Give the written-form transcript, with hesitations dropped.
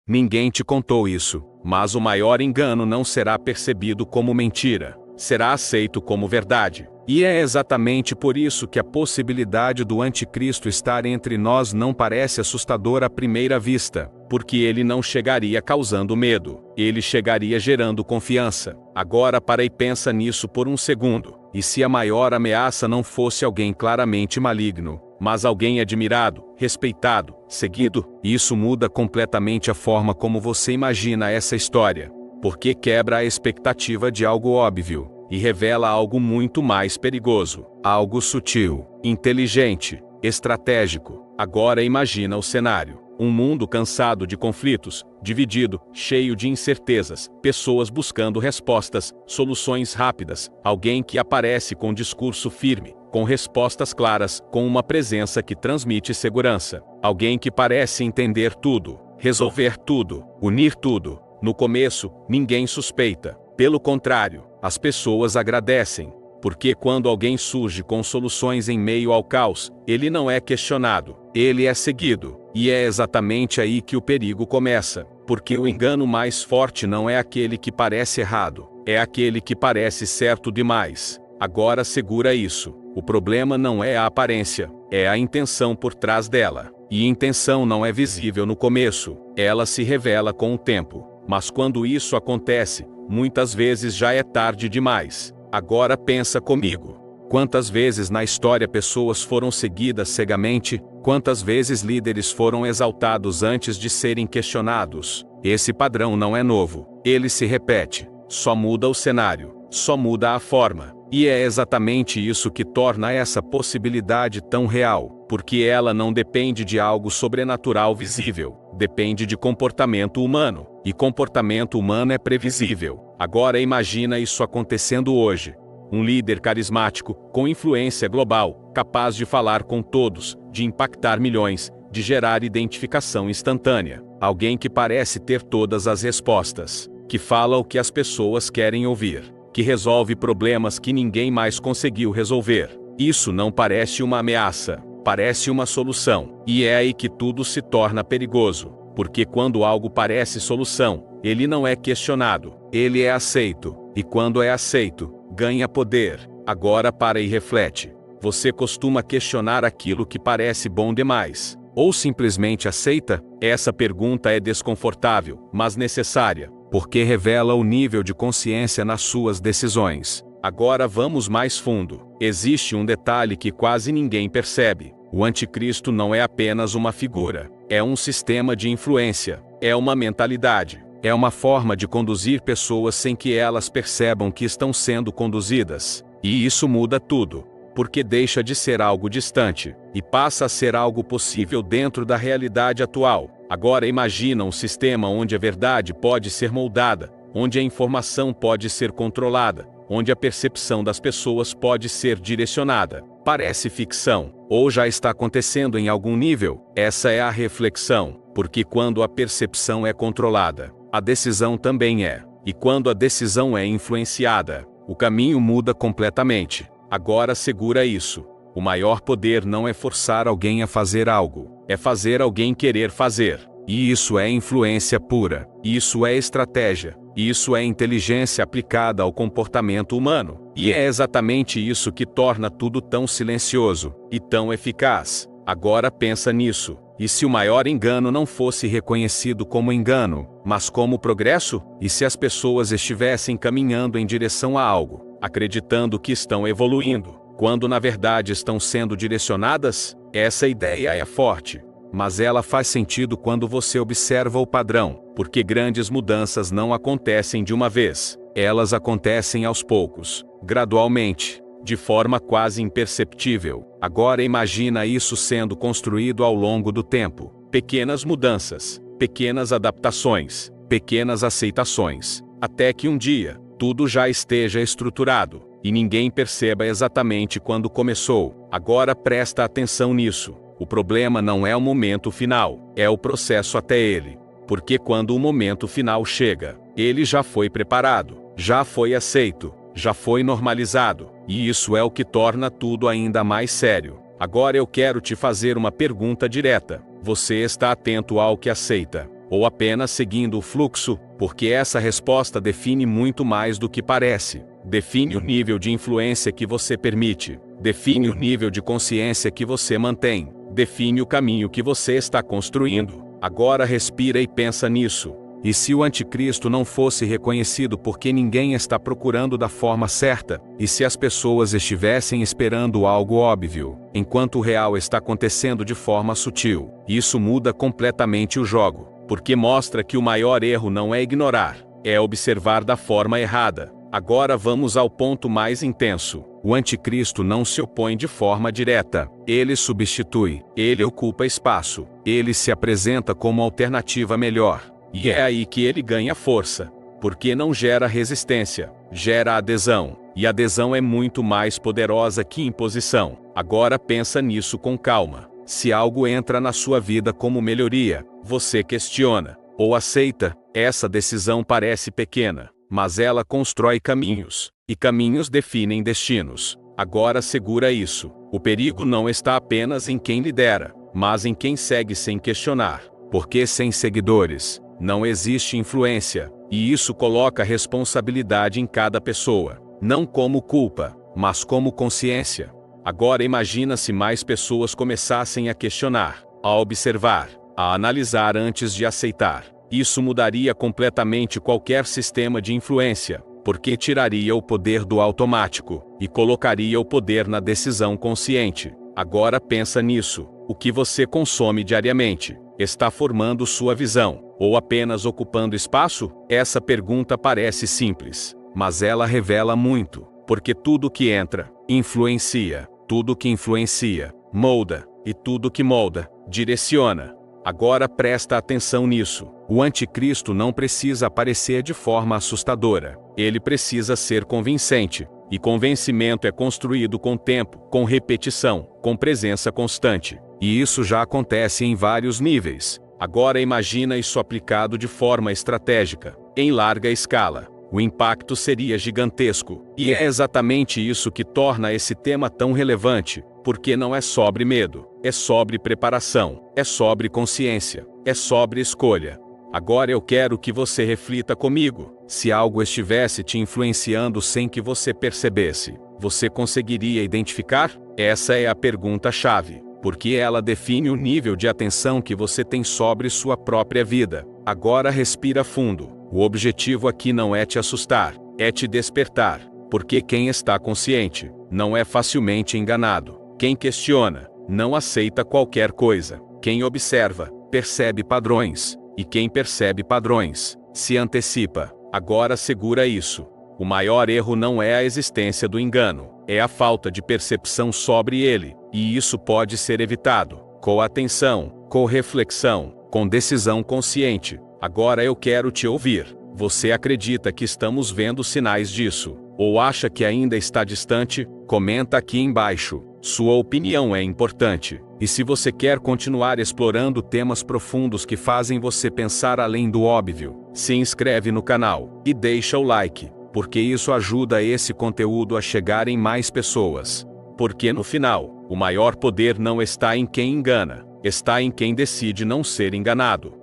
Ninguém te contou isso, mas o maior engano não será percebido como mentira, será aceito como verdade. E é exatamente por isso que a possibilidade do anticristo estar entre nós não parece assustadora à primeira vista, porque ele não chegaria causando medo, ele chegaria gerando confiança. Agora para e pensa nisso por um segundo. E se a maior ameaça não fosse alguém claramente maligno, mas alguém admirado, respeitado, seguido? Isso muda completamente a forma como você imagina essa história, porque quebra a expectativa de algo óbvio e revela algo muito mais perigoso, algo sutil, inteligente, estratégico. Agora imagina o cenário: um mundo cansado de conflitos, dividido, cheio de incertezas, pessoas buscando respostas, soluções rápidas, alguém que aparece com discurso firme, com respostas claras, com uma presença que transmite segurança, alguém que parece entender tudo, resolver tudo, unir tudo. No começo, ninguém suspeita. Pelo contrário, as pessoas agradecem, porque quando alguém surge com soluções em meio ao caos, ele não é questionado, ele é seguido. E é exatamente aí que o perigo começa, porque o engano mais forte não é aquele que parece errado, é aquele que parece certo demais. Agora segura isso: o problema não é a aparência, é a intenção por trás dela. E intenção não é visível no começo, ela se revela com o tempo. Mas quando isso acontece, muitas vezes já é tarde demais. Agora pensa comigo. Quantas vezes na história pessoas foram seguidas cegamente? Quantas vezes líderes foram exaltados antes de serem questionados? Esse padrão não é novo, ele se repete. Só muda o cenário, só muda a forma. E é exatamente isso que torna essa possibilidade tão real, porque ela não depende de algo sobrenatural visível, depende de comportamento humano, e comportamento humano é previsível. Agora imagina isso acontecendo hoje. Um líder carismático, com influência global, capaz de falar com todos, de impactar milhões, de gerar identificação instantânea. Alguém que parece ter todas as respostas, que fala o que as pessoas querem ouvir, que resolve problemas que ninguém mais conseguiu resolver. Isso não parece uma ameaça, parece uma solução. E é aí que tudo se torna perigoso, porque quando algo parece solução, ele não é questionado, ele é aceito. E quando é aceito, ganha poder. Agora para e reflete. Você costuma questionar aquilo que parece bom demais, ou simplesmente aceita? Essa pergunta é desconfortável, mas necessária, porque revela o nível de consciência nas suas decisões. Agora vamos mais fundo. Existe um detalhe que quase ninguém percebe. O anticristo não é apenas uma figura, é um sistema de influência, é uma mentalidade, é uma forma de conduzir pessoas sem que elas percebam que estão sendo conduzidas. E isso muda tudo, porque deixa de ser algo distante e passa a ser algo possível dentro da realidade atual. Agora imagina um sistema onde a verdade pode ser moldada, onde a informação pode ser controlada, onde a percepção das pessoas pode ser direcionada. Parece ficção, ou já está acontecendo em algum nível? Essa é a reflexão, porque quando a percepção é controlada, a decisão também é. E quando a decisão é influenciada, o caminho muda completamente. Agora segura isso. O maior poder não é forçar alguém a fazer algo, é fazer alguém querer fazer. E isso é influência pura, isso é estratégia, isso é inteligência aplicada ao comportamento humano. E é exatamente isso que torna tudo tão silencioso e tão eficaz. Agora pensa nisso. E se o maior engano não fosse reconhecido como engano, mas como progresso? E se as pessoas estivessem caminhando em direção a algo, acreditando que estão evoluindo, quando na verdade estão sendo direcionadas? Essa ideia é forte, mas ela faz sentido quando você observa o padrão, porque grandes mudanças não acontecem de uma vez, elas acontecem aos poucos, gradualmente, de forma quase imperceptível. Agora imagina isso sendo construído ao longo do tempo. Pequenas mudanças, pequenas adaptações, pequenas aceitações, até que um dia, tudo já esteja estruturado, e ninguém perceba exatamente quando começou. Agora presta atenção nisso. O problema não é o momento final, é o processo até ele. Porque quando o momento final chega, ele já foi preparado, já foi aceito, já foi normalizado. E isso é o que torna tudo ainda mais sério. Agora eu quero te fazer uma pergunta direta. Você está atento ao que aceita? ou apenas seguindo o fluxo, porque essa resposta define muito mais do que parece. Define o nível de influência que você permite, define o nível de consciência que você mantém, define o caminho que você está construindo. Agora respira e pensa nisso. E se o anticristo não fosse reconhecido porque ninguém está procurando da forma certa, e se as pessoas estivessem esperando algo óbvio, enquanto o real está acontecendo de forma sutil, isso muda completamente o jogo, porque mostra que o maior erro não é ignorar, é observar da forma errada. Agora vamos ao ponto mais intenso. O anticristo não se opõe de forma direta, ele substitui, ele ocupa espaço, ele se apresenta como alternativa melhor. E é aí que ele ganha força, porque não gera resistência, gera adesão, e adesão é muito mais poderosa que imposição. Agora pensa nisso com calma. Se algo entra na sua vida como melhoria, você questiona, ou aceita, essa decisão parece pequena, mas ela constrói caminhos, e caminhos definem destinos. Agora segura isso. O perigo não está apenas em quem lidera, mas em quem segue sem questionar, porque sem seguidores não existe influência, e isso coloca responsabilidade em cada pessoa, não como culpa, mas como consciência. Agora imagina se mais pessoas começassem a questionar, a observar, a analisar antes de aceitar. Isso mudaria completamente qualquer sistema de influência, porque tiraria o poder do automático, e colocaria o poder na decisão consciente. Agora pensa nisso, o que você consome diariamente está formando sua visão, ou apenas ocupando espaço? Essa pergunta parece simples, mas ela revela muito, porque tudo que entra, influencia, tudo que influencia, molda, e tudo que molda, direciona. Agora presta atenção nisso. O anticristo não precisa aparecer de forma assustadora, ele precisa ser convincente, e convencimento é construído com tempo, com repetição, com presença constante. E isso já acontece em vários níveis. Agora imagina isso aplicado de forma estratégica, em larga escala. O impacto seria gigantesco. E é exatamente isso que torna esse tema tão relevante, porque não é sobre medo, é sobre preparação, é sobre consciência, é sobre escolha. Agora eu quero que você reflita comigo. Se algo estivesse te influenciando sem que você percebesse, você conseguiria identificar? Essa é a pergunta-chave, porque ela define o nível de atenção que você tem sobre sua própria vida. Agora respira fundo. O objetivo aqui não é te assustar, é te despertar, porque quem está consciente não é facilmente enganado. Quem questiona não aceita qualquer coisa. Quem observa percebe padrões, e quem percebe padrões se antecipa. Agora segura isso. O maior erro não é a existência do engano, é a falta de percepção sobre ele, e isso pode ser evitado com atenção, com reflexão, com decisão consciente. Agora eu quero te ouvir. Você acredita que estamos vendo sinais disso? Ou acha que ainda está distante? Comenta aqui embaixo. Sua opinião é importante. E se você quer continuar explorando temas profundos que fazem você pensar além do óbvio, se inscreve no canal e deixa o like, porque isso ajuda esse conteúdo a chegar em mais pessoas. Porque no final, o maior poder não está em quem engana, está em quem decide não ser enganado.